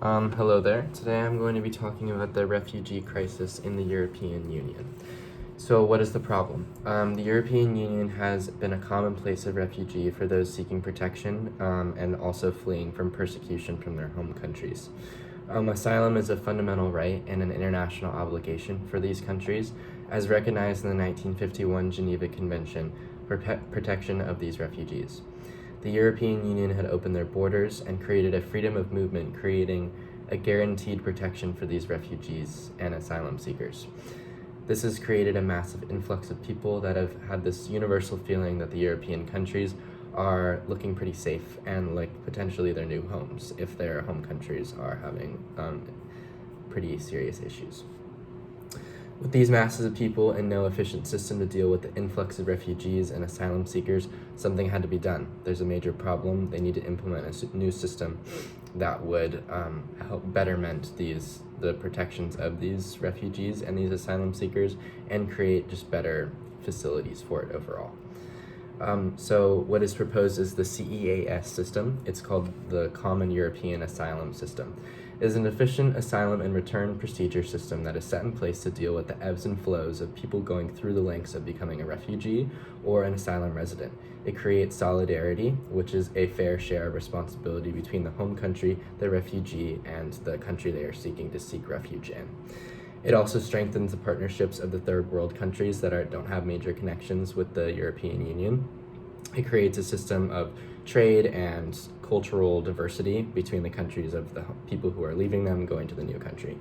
Hello there. Today I'm going to be talking about the refugee crisis in the European Union. So, what is the problem? The European Union has been a common place of refugee for those seeking protection and also fleeing from persecution from their home countries. Asylum is a fundamental right and an international obligation for these countries, as recognized in the 1951 Geneva Convention for protection of these refugees. The European Union had opened their borders and created a freedom of movement, creating a guaranteed protection for these refugees and asylum seekers. This has created a massive influx of people that have had this universal feeling that the European countries are looking pretty safe and like potentially their new homes if their home countries are having pretty serious issues. With these masses of people and no efficient system to deal with the influx of refugees and asylum seekers, something had to be done. There's a major problem. They need to implement a new system that would help betterment the protections of these refugees and these asylum seekers and create just better facilities for it overall. So what is proposed is the CEAS system. It's called the Common European Asylum System. It is an efficient asylum and return procedure system that is set in place to deal with the ebbs and flows of people going through the lengths of becoming a refugee or an asylum resident. It creates solidarity, which is a fair share of responsibility between the home country, the refugee, and the country they are seeking to seek refuge in. It also strengthens the partnerships of the third world countries that don't have major connections with the European Union. It creates a system of trade and cultural diversity between the countries of the people who are leaving them and going to the new country.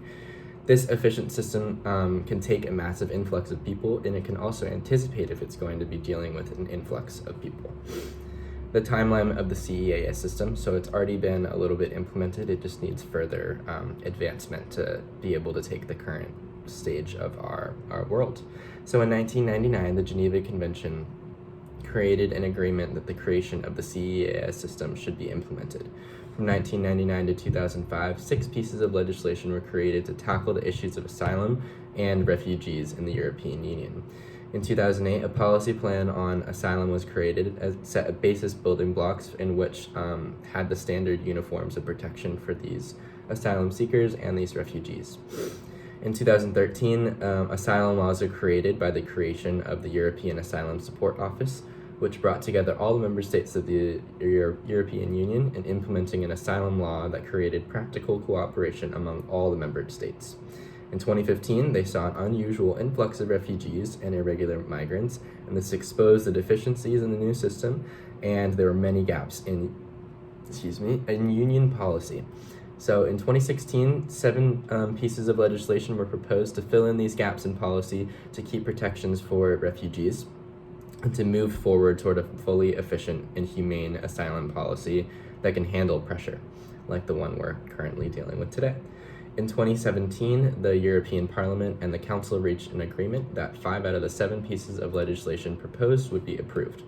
This efficient system can take a massive influx of people, and it can also anticipate if it's going to be dealing with an influx of people. The timeline of the CEAS system, so it's already been a little bit implemented. It just needs further advancement to be able to take the current stage of our world. So in 1999, the Geneva Convention created an agreement that the creation of the CEAS system should be implemented. From 1999 to 2005, 6 pieces of legislation were created to tackle the issues of asylum and refugees in the European Union. In 2008, a policy plan on asylum was created, set of basis building blocks in which had the standard uniforms of protection for these asylum seekers and these refugees. In 2013, asylum laws are created by the creation of the European Asylum Support Office, which brought together all the member states of the European Union in implementing an asylum law that created practical cooperation among all the member states. In 2015, they saw an unusual influx of refugees and irregular migrants, and this exposed the deficiencies in the new system, and there were many gaps in union policy. So in 2016, 7 pieces of legislation were proposed to fill in these gaps in policy to keep protections for refugees and to move forward toward a fully efficient and humane asylum policy that can handle pressure, like the one we're currently dealing with today. In 2017, the European Parliament and the Council reached an agreement that 5 out of the 7 pieces of legislation proposed would be approved.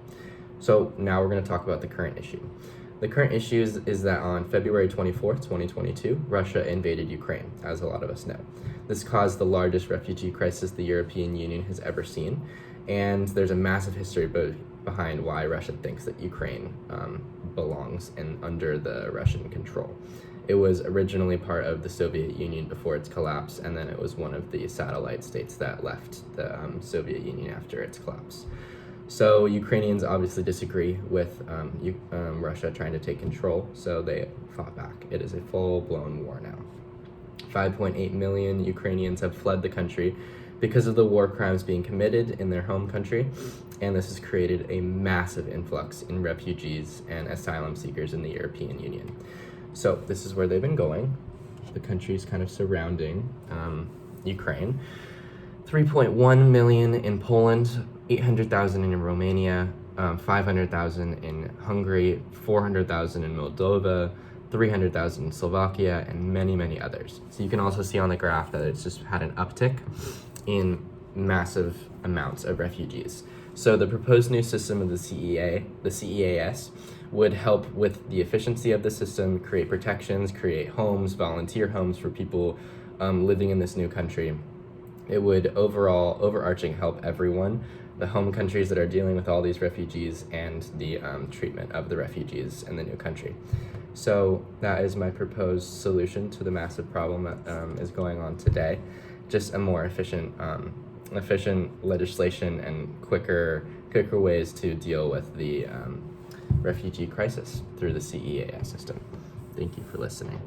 So now we're going to talk about the current issue. The current issue is that on February 24th, 2022, Russia invaded Ukraine, as a lot of us know. This caused the largest refugee crisis the European Union has ever seen, and there's a massive history behind why Russia thinks that Ukraine belongs under the Russian control. It was originally part of the Soviet Union before its collapse, and then it was one of the satellite states that left the Soviet Union after its collapse. So Ukrainians obviously disagree with Russia trying to take control, so they fought back. It is a full-blown war now. 5.8 million Ukrainians have fled the country because of the war crimes being committed in their home country, and this has created a massive influx in refugees and asylum seekers in the European Union. So this is where they've been going. The countries kind of surrounding Ukraine. 3.1 million in Poland, 800,000 in Romania, 500,000 in Hungary, 400,000 in Moldova, 300,000 in Slovakia, and many, many others. So you can also see on the graph that it's just had an uptick in massive amounts of refugees. So the proposed new system of the CEAS, would help with the efficiency of the system, create protections, create homes, volunteer homes for people living in this new country. It would overarching help everyone, the home countries that are dealing with all these refugees and the treatment of the refugees in the new country. So that is my proposed solution to the massive problem that is going on today. Just a more efficient legislation and quicker ways to deal with the refugee crisis through the CEAS system. Thank you for listening.